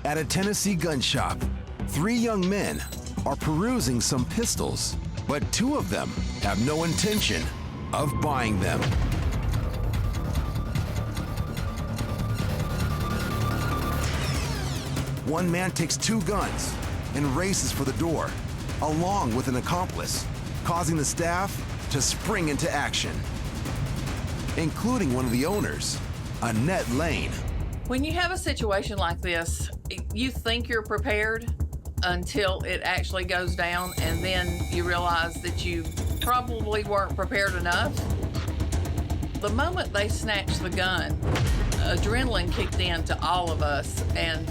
At a Tennessee gun shop, 3 young men are perusing some pistols, but 2 of them have no intention of buying them. One man takes 2 guns and races for the door, along with an accomplice, causing the staff to spring into action, including one of the owners, Annette Lane. When you have a situation like this, you think you're prepared until it actually goes down, and then you realize that you probably weren't prepared enough. The moment they snatched the gun, adrenaline kicked in to all of us, and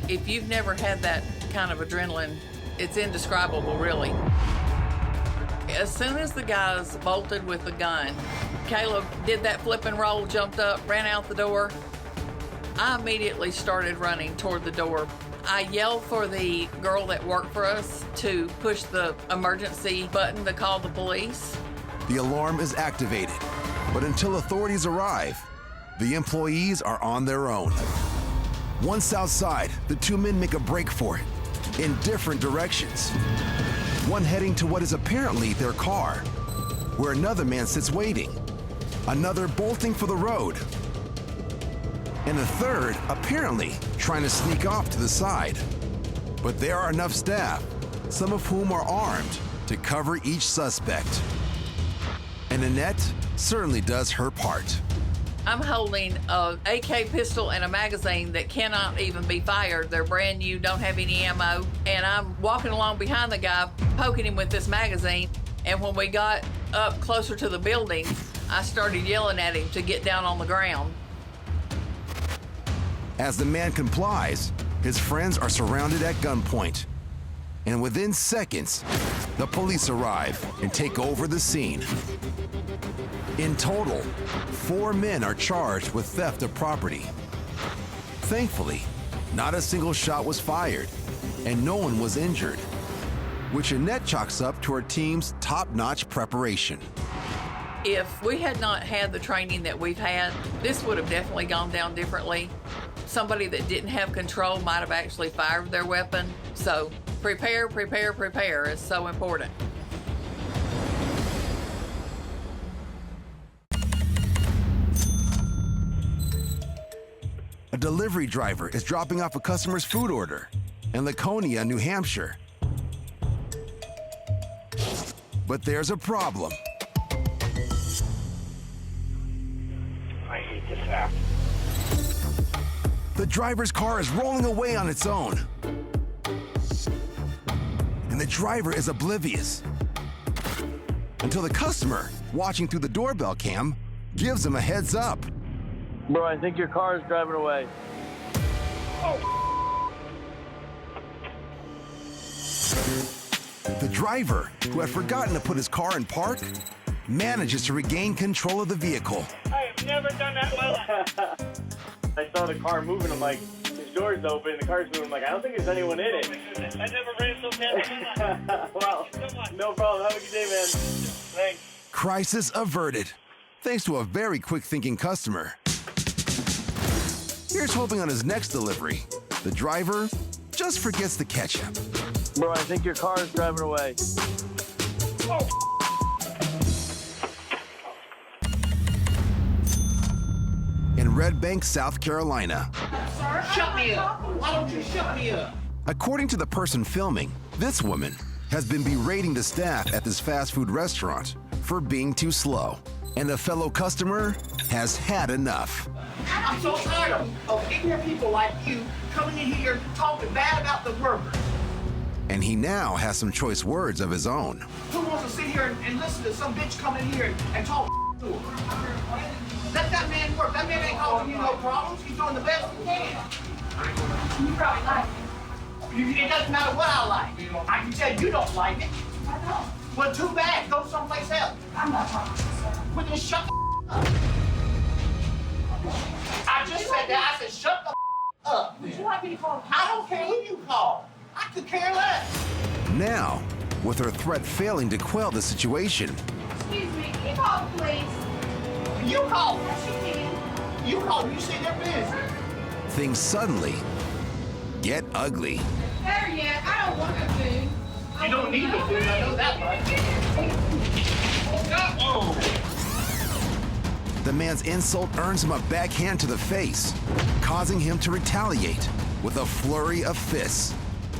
if you've never had that kind of adrenaline, it's indescribable, really. As soon as the guys bolted with the gun, Caleb did that flip and roll, jumped up, ran out the door. I immediately started running toward the door. I yelled for the girl that worked for us to push the emergency button to call the police. The alarm is activated, but until authorities arrive, the employees are on their own. Once outside, the 2 men make a break for it in different directions. One heading to what is apparently their car, where another man sits waiting, another bolting for the road, and a third apparently trying to sneak off to the side. But there are enough staff, some of whom are armed, to cover each suspect. And Annette certainly does her part. I'm holding an AK pistol and a magazine that cannot even be fired. They're brand new, don't have any ammo. And I'm walking along behind the guy, poking him with this magazine. And when we got up closer to the building, I started yelling at him to get down on the ground. As the man complies, his friends are surrounded at gunpoint. And within seconds, the police arrive and take over the scene. In total, 4 men are charged with theft of property. Thankfully, not a single shot was fired, and no one was injured, which Annette chalks up to her team's top-notch preparation. If we had not had the training that we've had, this would have definitely gone down differently. Somebody that didn't have control might have actually fired their weapon. So prepare, prepare, prepare is so important. A delivery driver is dropping off a customer's food order in Laconia, New Hampshire. But there's a problem. I hate this app. The driver's car is rolling away on its own. And the driver is oblivious until the customer, watching through the doorbell cam, gives him a heads up. Bro, I think your car is driving away. The driver, who had forgotten to put his car in park, manages to regain control of the vehicle. I have never done that in my life. I saw the car moving. I'm like, his door's open, the car's moving. I'm like, I don't think there's anyone in it. I never ran so fast in my life. Well, no problem. Have a good day, man. Thanks. Crisis averted, thanks to a very quick-thinking customer. Here's hoping on his next delivery, the driver just forgets the ketchup. Bro, I think your car is driving away. In Red Bank, South Carolina. Shut me up. Why don't you shut me up? According to the person filming, this woman has been berating the staff at this fast food restaurant for being too slow. And a fellow customer has had enough. I'm so tired of ignorant people like you coming in here talking bad about the workers. And he now has some choice words of his own. Who wants to sit here and listen to some bitch come in here and talk to her? Let that man work. That man ain't causing you no problems. He's doing the best he can. You probably like it. It doesn't matter what I like. I can tell you don't like it. I don't. Well, too bad. Go someplace else. I'm not talking to you. Well, just shut the up. I just said that. I said shut the up. Would you like me to call? I don't care who you call. I could care less. Now, with her threat failing to quell the situation. Excuse me, can you call the police? You call. Yes, you can. You call. You say they're busy. Things suddenly get ugly. Better yet, I don't want the food. You don't need the food, I know that much. Oh! The man's insult earns him a backhand to the face, causing him to retaliate with a flurry of fists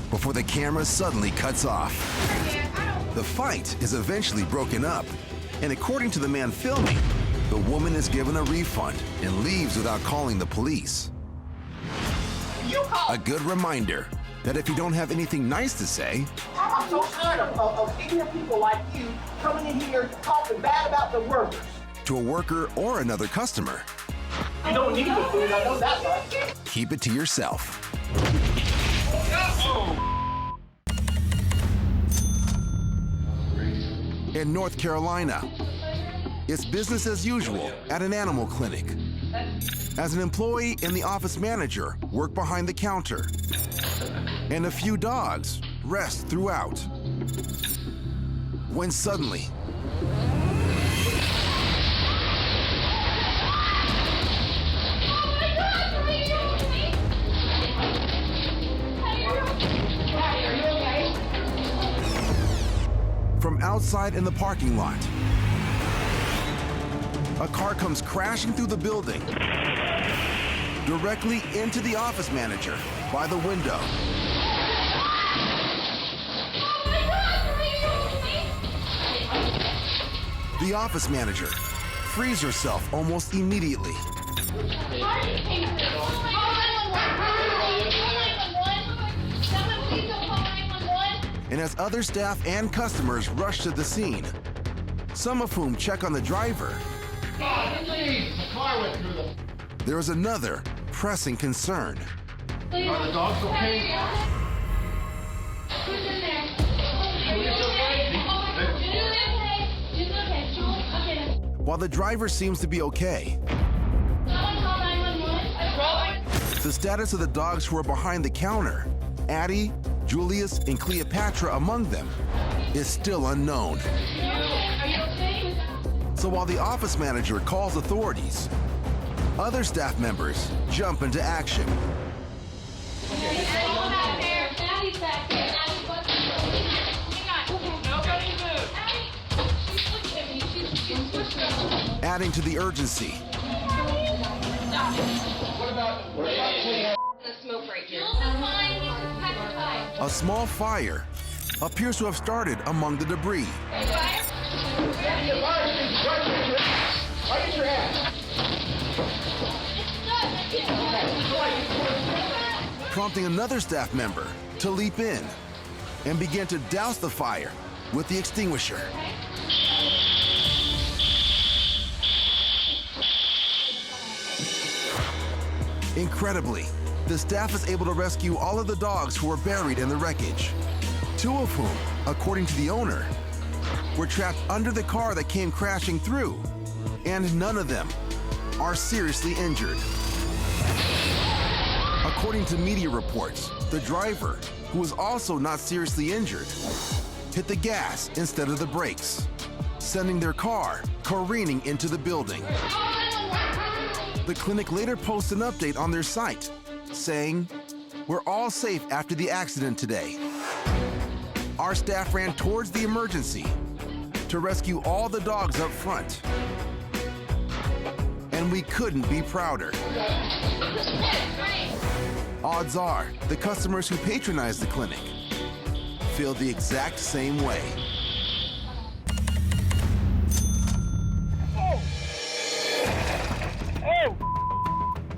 before the camera suddenly cuts off. The fight is eventually broken up, and according to the man filming, the woman is given a refund and leaves without calling the police. A good reminder that if you don't have anything nice to say, I'm so tired of ignorant people like you coming in here talking bad about the workers. to a worker or another customer, You don't need the food, I know that much. keep it to yourself. In North Carolina, it's business as usual at an animal clinic. As an employee and the office manager work behind the counter, and a few dogs rest throughout. When suddenly, from outside in the parking lot, a car comes crashing through the building, directly into the office manager by the window. The office manager frees herself almost immediately. And as other staff and customers rush to the scene, some of whom check on the driver, there is another pressing concern. Are the dogs okay? Who's in there? While the driver seems to be okay, the status of the dogs who are behind the counter, Addie, Julius, and Cleopatra among them, is still unknown. So while the office manager calls authorities, other staff members jump into action. Adding to the urgency, a small fire appears to have started among the debris, prompting another staff member to leap in and begin to douse the fire with the extinguisher. Incredibly, the staff is able to rescue all of the dogs who were buried in the wreckage, two of whom, according to the owner, were trapped under the car that came crashing through, and none of them are seriously injured. According to media reports, the driver, who was also not seriously injured, hit the gas instead of the brakes, sending their car careening into the building. The clinic later posts an update on their site, saying, "We're all safe after the accident today. Our staff ran towards the emergency to rescue all the dogs up front. And we couldn't be prouder." Odds are, the customers who patronize the clinic feel the exact same way.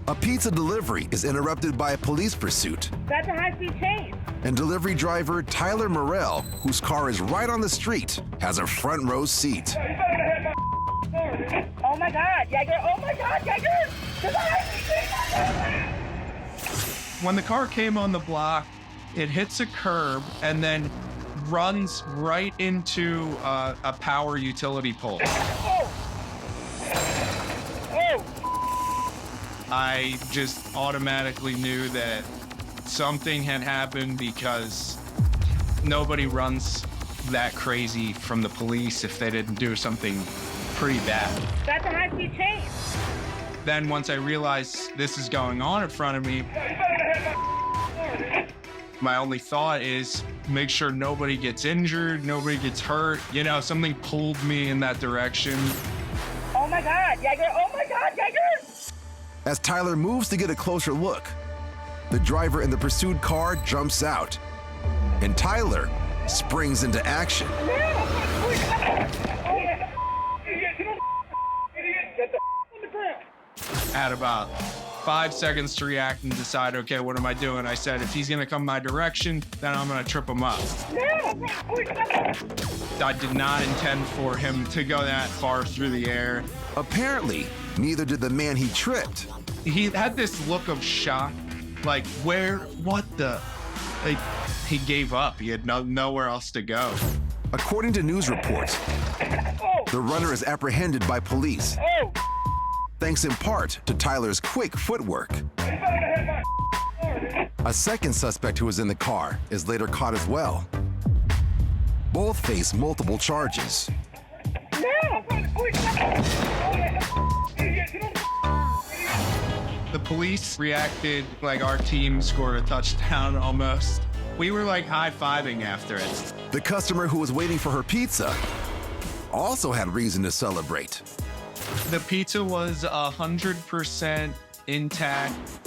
A pizza delivery is interrupted by a police pursuit. That's a high-speed chase. And delivery driver Tyler Morrell, whose car is right on the street, has a front row seat. Oh my God, Jäger! Oh my God, Jäger! There's a high-speed chase! When the car came on the block, it hits a curb and then runs right into a power utility pole. I just automatically knew that something had happened because nobody runs that crazy from the police if they didn't do something pretty bad. That's a high-speed chase. Then once I realized this is going on in front of me, My only thought is make sure nobody gets injured, nobody gets hurt. You know, something pulled me in that direction. Oh my God, Jaeger! Oh my God, Jaeger! As Tyler moves to get a closer look, the driver in the pursued car jumps out, and Tyler springs into action. Had about 5 seconds to react and decide, okay, what am I doing? I said, if he's gonna come my direction, then I'm gonna trip him up. I did not intend for him to go that far through the air. Apparently, neither did the man he tripped. He had this look of shock, like, what the? Like, he gave up. He had nowhere else to go. According to news reports, the runner is apprehended by police, thanks in part to Tyler's quick footwork. A second suspect who was in the car is later caught as well. Both face multiple charges. The police reacted like our team scored a touchdown almost. We were like high-fiving after it. The customer who was waiting for her pizza also had reason to celebrate. The pizza was 100% intact.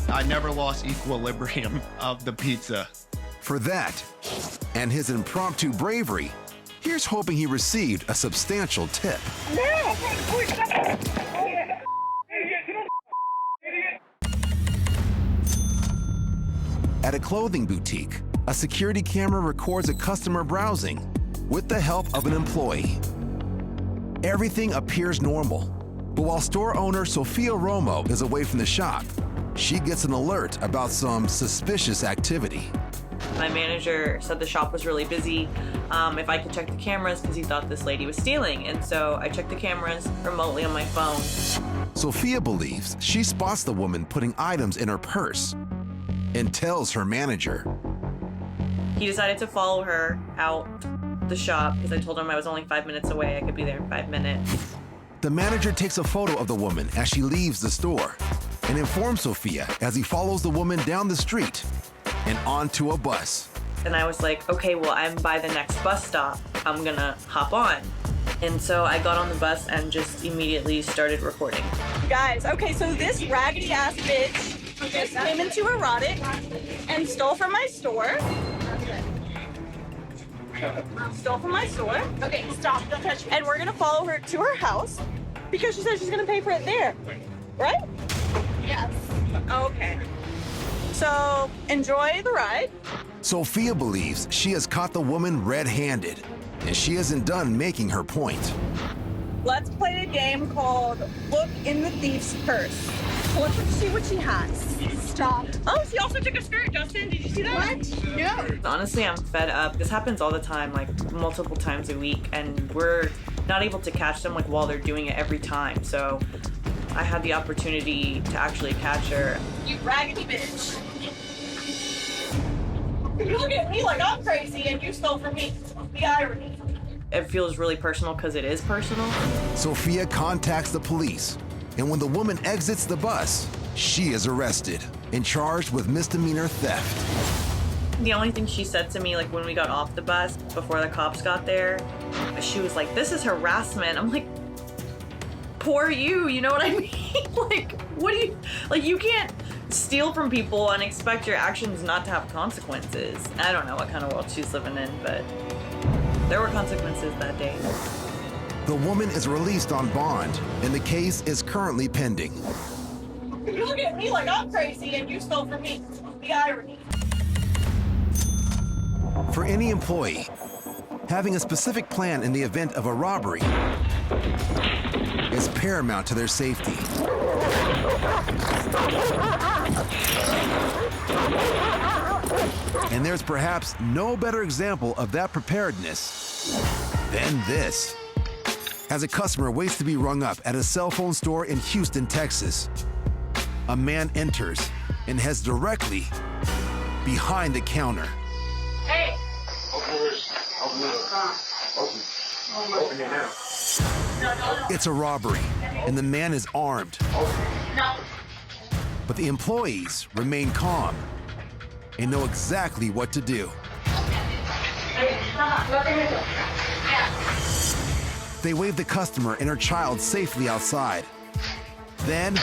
I never lost equilibrium of the pizza. For that and his impromptu bravery, here's hoping he received a substantial tip. At a clothing boutique, a security camera records a customer browsing with the help of an employee. Everything appears normal, but while store owner Sophia Romo is away from the shop, she gets an alert about some suspicious activity. My manager said the shop was really busy, if I could check the cameras because he thought this lady was stealing. And so I checked the cameras remotely on my phone. Sophia believes she spots the woman putting items in her purse and tells her manager. He decided to follow her out the shop because I told him I was only 5 minutes away. I could be there in 5 minutes. The manager takes a photo of the woman as she leaves the store and informs Sophia as he follows the woman down the street and onto a bus. And I was like, okay, well, I'm by the next bus stop. I'm gonna hop on. And so I got on the bus and just immediately started recording. Guys, okay, so this raggedy ass bitch just came into erotic and stole from my store. Stole from my store. Okay, stop, don't touch me. And we're gonna follow her to her house because she said she's gonna pay for it there, right? Yes. Okay. So enjoy the ride. Sophia believes she has caught the woman red-handed, and she isn't done making her point. Let's play a game called Look in the Thief's Purse. Let's see what she has. Stop. Oh, she also took a skirt, Justin. Did you see that? What? No. Honestly, I'm fed up. This happens all the time, like multiple times a week, and we're not able to catch them like while they're doing it every time. So I had the opportunity to actually catch her. You raggedy bitch. You look at me like I'm crazy and you stole from me. The irony. It feels really personal because it is personal. Sophia contacts the police, and when the woman exits the bus, she is arrested and charged with misdemeanor theft. The only thing she said to me, like when we got off the bus before the cops got there, she was like, "This is harassment." I'm like, poor you know what I mean? Like, what do you, like, you can't steal from people and expect your actions not to have consequences. I don't know what kind of world she's living in, but there were consequences that day. The woman is released on bond, and the case is currently pending. You look at me like I'm crazy and you stole from me. The irony. For any employee, having a specific plan in the event of a robbery is paramount to their safety. And there's perhaps no better example of that preparedness than this. As a customer waits to be rung up at a cell phone store in Houston, Texas, a man enters and heads directly behind the counter. Hey! Open it now. It's a robbery, and the man is armed. No. But the employees remain calm and know exactly what to do. They wave the customer and her child safely outside. Then,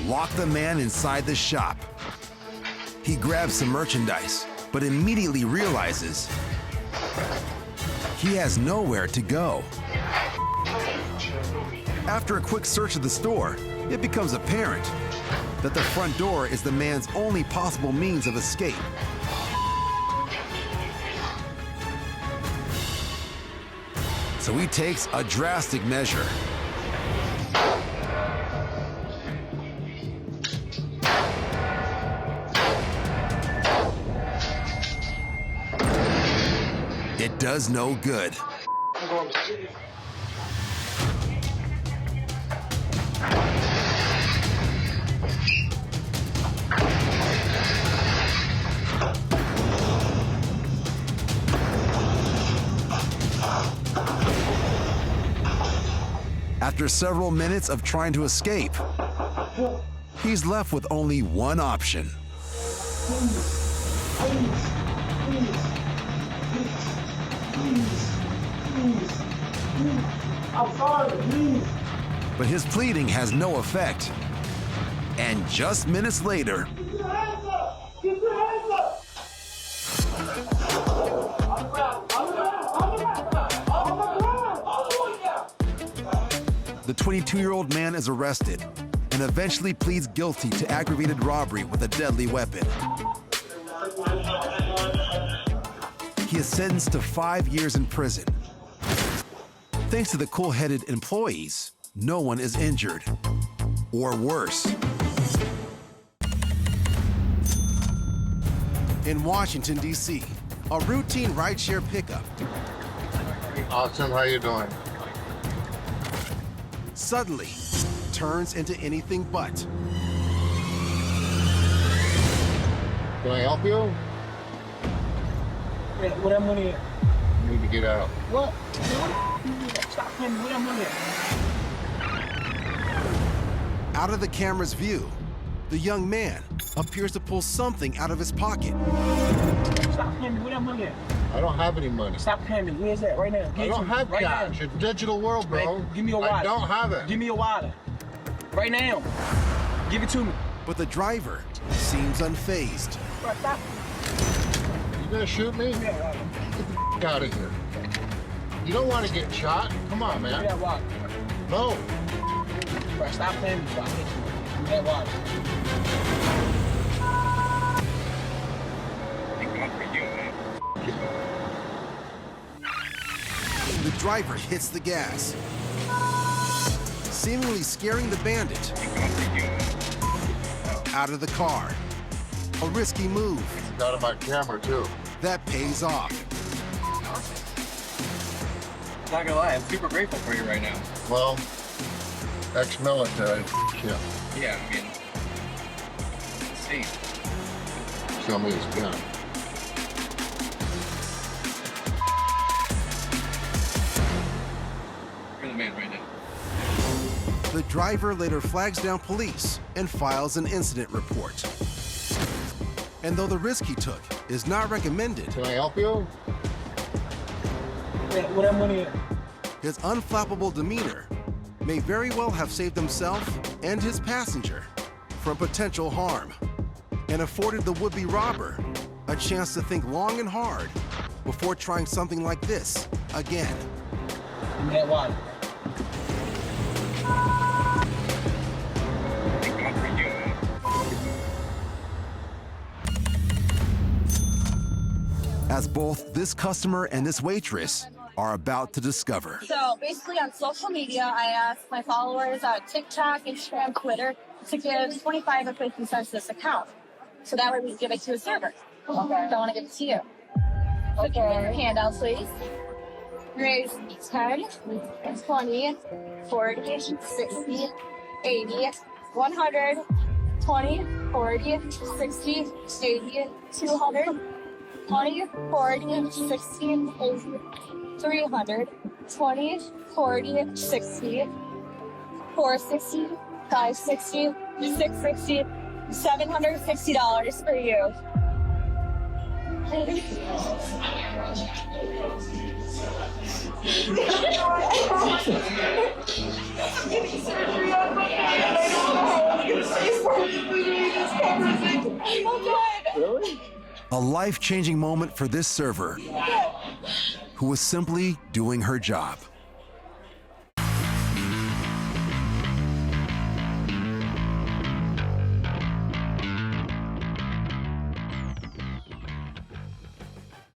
lock the man inside the shop. He grabs some merchandise, but immediately realizes he has nowhere to go. After a quick search of the store, it becomes apparent that the front door is the man's only possible means of escape. So he takes a drastic measure. It does no good. After several minutes of trying to escape, he's left with only one option. I'm sorry, please. But his pleading has no effect. And just minutes later, Get your hands up! Get your hands up! the 22-year-old man is arrested and eventually pleads guilty to aggravated robbery with a deadly weapon. He is sentenced to 5 years in prison. Thanks to the cool-headed employees, no one is injured. Or worse. In Washington, D.C., a routine rideshare pickup Awesome, how you doing? suddenly turns into anything but. Can I help you? What that money at? You need to get out. What? Stop playing. What that money at? Out of the camera's view, the young man appears to pull something out of his pocket. Stop playing. What that money at? I don't have any money. Stop paying me. Where's that? Right now. I don't have right cash. Now. It's a digital world, bro. Man, give me your wallet. I don't have it. Give me your wallet. Right now. Give it to me. But the driver seems unfazed. Bro, stop. You gonna shoot me? Get the f out of here. You don't want to get shot? Come on, Give me man. that wallet. No. Bro, stop paying me. Stop hitting me. Give me that wallet. The driver hits the gas, seemingly scaring the bandit out of the car. A risky move It's out of my camera, too. that pays off. Not gonna lie, I'm super grateful for you right now. Well, ex-military, yeah. Yeah, I mean, see. Show me his gun. You're the man right now. The driver later flags down police and files an incident report. And though the risk he took is not recommended, Can I help you? What that money at? his unflappable demeanor may very well have saved himself and his passenger from potential harm and afforded the would-be robber a chance to think long and hard before trying something like this again. Give me that wallet. Thank God for you, man. As both this customer and this waitress are about to discover. So basically on social media, I asked my followers on TikTok, Instagram, Twitter to give 25 or 50 cents to this account. So that way we can give it to a server. Okay. Don't want to give it to you. Okay. Handout, please. Raise 10, 20, 40, 60, 80, 100, 20, 40, 60, 80, 200, 20, 40, 60, 80, 300, 20, 40, 60, 460, 560, 660, $760 for you. getting surgery on my hand. I don't know how I'm gonna pay for it. This conversation. Oh God. Really? A life-changing moment for this server who was simply doing her job.